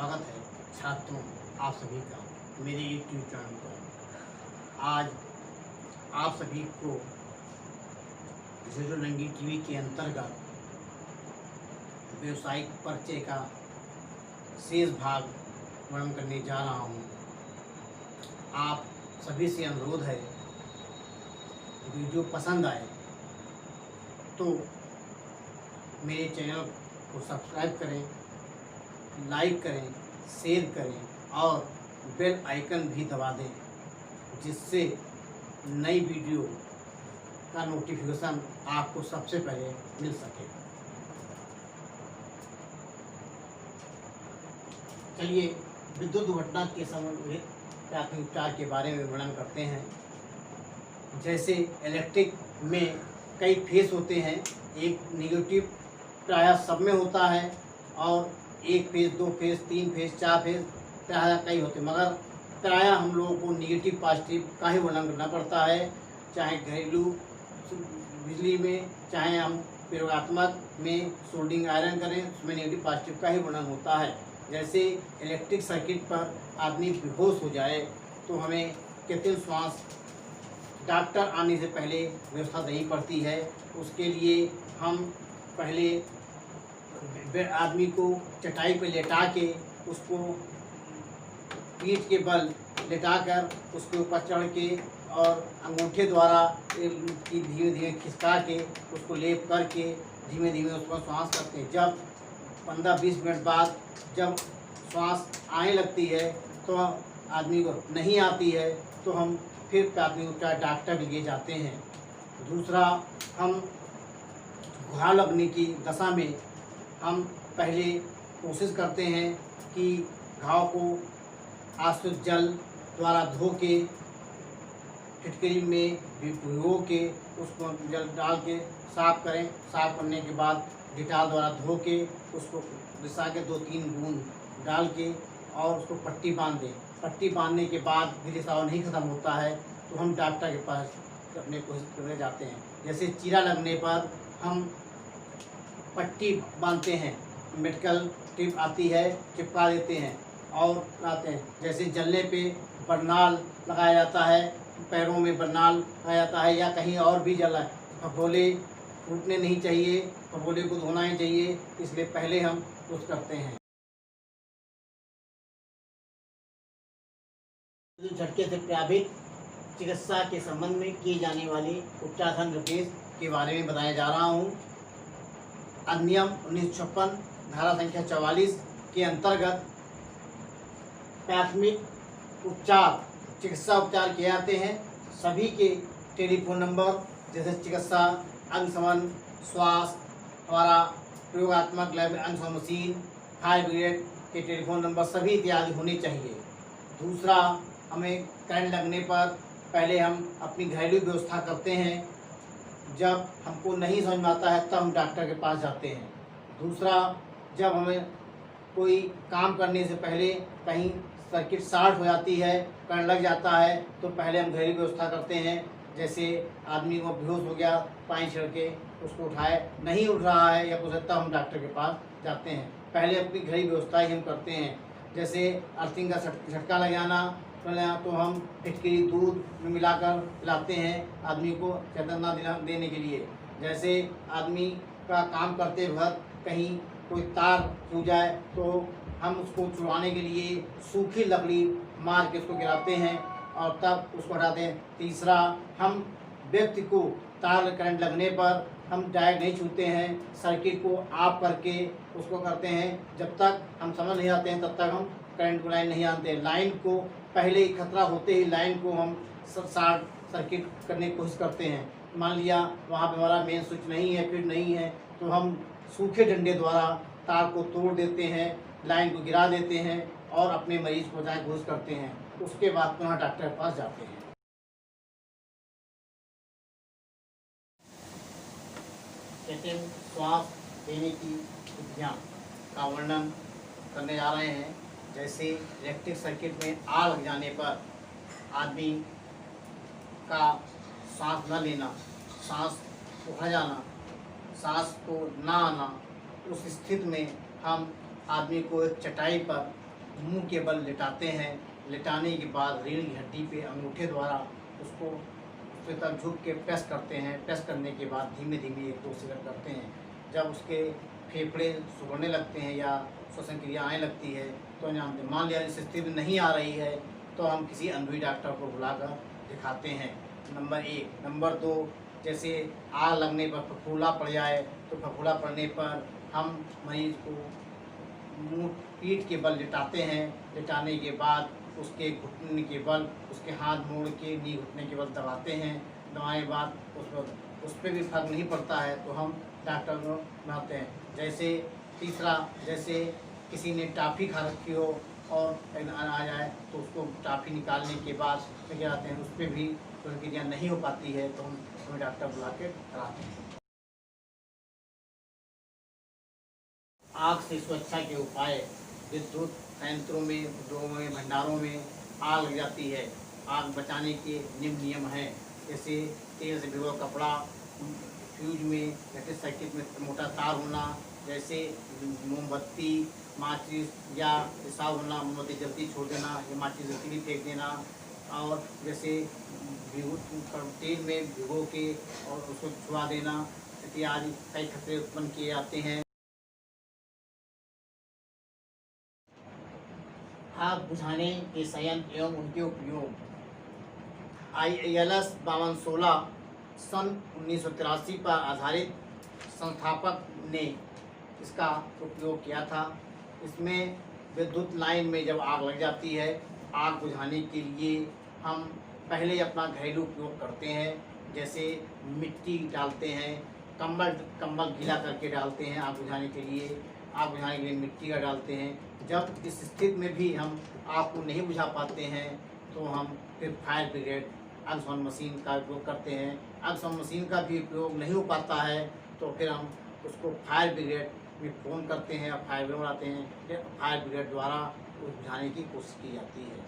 स्वागत है छात्रों आप सभी का मेरे यूट्यूब चैनल पर। आज आप सभी को जीरो रंगी टीवी के अंतर्गत व्यवसायिक परिचय का शेष भाग वर्णन करने जा रहा हूँ। आप सभी से अनुरोध है, वीडियो पसंद आए तो मेरे चैनल को सब्सक्राइब करें, लाइक करें, शेयर करें और बेल आइकन भी दबा दें, जिससे नई वीडियो का नोटिफिकेशन आपको सबसे पहले मिल सके। चलिए विद्युत दुर्घटना के संबंधित प्राथमिक उपचार के बारे में वर्णन करते हैं। जैसे इलेक्ट्रिक में कई फेस होते हैं, एक नेगेटिव प्रायः सब में होता है और एक फेस, दो फेस, तीन फेस, चार फेस प्रायः कई होते हैं, मगर प्रायः हम लोगों को नेगेटिव पॉजिटिव का ही वर्णन करना पड़ता है। चाहे घरेलू बिजली में, चाहे हम प्रयोगात्मक में सोल्डिंग आयरन करें, उसमें नेगेटिव पॉजिटिव का ही वर्णन होता है। जैसे इलेक्ट्रिक सर्किट पर आदमी बेहोश हो जाए तो हमें कृत्रिम श्वास डॉक्टर आने से पहले व्यवस्था देनी पड़ती है। उसके लिए हम पहले आदमी को चटाई पर लेटा के उसको पीठ के बल लेटाकर उसके ऊपर चढ़ के और अंगूठे द्वारा धीमे धीमे खिसका के उसको लेप करके धीमे धीमे उसको श्वास करते हैं। जब 15-20 मिनट बाद जब श्वास आने लगती है तो आदमी को नहीं आती है तो हम फिर प्राथमिक उपचार डॉक्टर के लिए जाते हैं। दूसरा, हम घाव लगने की दशा में हम पहले कोशिश करते हैं कि घाव को आश्रित जल द्वारा धो के फिटकरी में भिगो के उसको जल डाल के साफ करें। साफ करने के बाद डिटॉल द्वारा धो के उसको रिसा के 2-3 बूंद डाल के और उसको पट्टी बांध दें। पट्टी बांधने के बाद भी रिसाव नहीं खत्म होता है तो हम डॉक्टर के पास अपने कोशिश करने जाते हैं। जैसे चीरा लगने पर हम पट्टी बांधते हैं, मेडिकल टिप आती है, चिपका देते हैं और लाते हैं। जैसे जलने पे बरनाल लगाया जाता है, पैरों में बरनाल लगाया जाता है, या कहीं और भी जला फफोले फूटने नहीं चाहिए, फफोले को धोना ही चाहिए, इसलिए पहले हम कुछ करते हैं। झटके से प्रभावित चिकित्सा के संबंध में किए जाने वाले उपचार निर्देश के बारे में बताया जा रहा हूँ। अधिनियम 1956 धारा संख्या 44 के अंतर्गत प्राथमिक उपचार चिकित्सा उपचार किए जाते हैं। सभी के टेलीफोन नंबर जैसे चिकित्सा, अग्निशमन, स्वास्थ्य, हमारा प्रयोगात्मक लैब, अग्निशमन मशीन, फायर ब्रिगेड के टेलीफोन नंबर सभी इत्यादि होने चाहिए। दूसरा, हमें करंट लगने पर पहले हम अपनी घरेलू व्यवस्था करते हैं। जब हमको नहीं समझ में आता है तब हम डॉक्टर के पास जाते हैं। दूसरा, जब हमें कोई काम करने से पहले कहीं सर्किट शॉर्ट हो जाती है, करंट लग जाता है, तो पहले हम घरेलू व्यवस्था करते हैं। जैसे आदमी को बेहोश हो गया, पानी छिड़क के उसको उठाए, नहीं उठ रहा है या कुछ, तब हम डॉक्टर के पास जाते हैं। पहले अपनी घरेलू व्यवस्था ही हम करते हैं। जैसे अर्थिंग का झटका लगाना तो हम फिटकरी दूध में मिलाकर पिलाते हैं आदमी को चेतना देने के लिए। जैसे आदमी का काम करते वक्त कहीं कोई तार छू जाए तो हम उसको छुड़वाने के लिए सूखी लकड़ी मार के उसको गिराते हैं और तब उसको हटाते हैं। तीसरा, हम व्यक्ति को तार करंट लगने पर हम डायरेक्ट नहीं छूते हैं, सर्किट को ऑफ करके उसको करते हैं। जब तक हम समझ नहीं आते हैं तब तक हम करंट को लाइन नहीं आते। लाइन को पहले ही खतरा होते ही लाइन को हम शॉर्ट सर्किट करने की कोशिश करते हैं। मान लिया वहाँ पे हमारा मेन स्विच नहीं है, फिर नहीं है, तो हम सूखे डंडे द्वारा तार को तोड़ देते हैं, लाइन को गिरा देते हैं और अपने मरीज को बचाने की कोशिश करते हैं। उसके बाद पुनः डॉक्टर के पास जाते हैं। कृत्रिम श्वास देने की विधियाँ का वर्णन करने जा रहे हैं। जैसे इलेक्ट्रिक सर्किट में आग लग जाने पर आदमी का सांस न लेना, सांस उठ जाना, सांस को ना आना, उस स्थिति में हम आदमी को एक चटाई पर मुंह के बल लिटाते हैं। लिटाने के बाद रीढ़ की हड्डी पे अंगूठे द्वारा उसको उसके तक झुक के प्रेस करते हैं। प्रेस करने के बाद धीमे धीमे 1-2 सेकंड करते हैं। जब उसके फेफड़े सुगड़ने लगते हैं या श्वसन क्रिया आने लगती है तो जानते मान लिया इस स्थिति में नहीं आ रही है तो हम किसी अनुभवी डॉक्टर को बुलाकर दिखाते हैं। नंबर 1। नंबर 2, जैसे आग लगने पर फफूंदा पड़ जाए तो फफूंदा पड़ने पर हम मरीज को मुंह पीठ के बल लिटाते हैं। लिटाने के बाद उसके घुटने के बल उसके हाथ मोड़ के नी घुटने के बल दबाते हैं। दबाने के बाद उस पर भी फर्क नहीं पड़ता है तो हम डॉक्टर को बुलाते हैं। जैसे तीसरा, जैसे किसी ने टाफ़ी खा रखी हो और आ जाए तो उसको टाफ़ी निकालने के बाद क्या आते हैं उस पर भी प्रक्रिया नहीं हो पाती है तो हम डॉक्टर बुला के कराते हैं। आग से सुरक्षा के उपाय। विद्युत संयंत्रों में, उद्योगों में, भंडारों में आग लग जाती है। आग बचाने के नियम हैं। जैसे तेल से भिगो कपड़ा, फ्यूज में इलेक्ट्रिक सर्किट में मोटा तार होना, जैसे मोमबत्ती, माचिस या रिसाव होना, मोमबत्ती जल्दी छोड़ देना या माचिस जल्दी भी फेंक देना, और जैसे तेल में भिगो के और उसको छुआ देना इत्यादि कई खतरे उत्पन्न किए जाते हैं। आग बुझाने के संयंत्र एवं उनके उपयोग। IALS 5216 सन 1983 पर आधारित संस्थापक ने इसका उपयोग किया था। इसमें विद्युत लाइन में जब आग लग जाती है, आग बुझाने के लिए हम पहले अपना घरेलू उपयोग करते हैं। जैसे मिट्टी डालते हैं, कंबल गीला करके डालते हैं आग बुझाने के लिए। आग बुझाने के लिए मिट्टी का डालते हैं। जब इस स्थिति में भी हम आग को नहीं बुझा पाते हैं तो हम फिर फायर ब्रिगेड अग्निशमन मशीन का उपयोग करते हैं। अग्निशमन मशीन का भी उपयोग नहीं हो पाता है तो फिर हम उसको फायर ब्रिगेड में फ़ोन करते हैं और फायर ब्रिगेड आते हैं। फिर फायर ब्रिगेड द्वारा उस बुझाने की कोशिश की जाती है।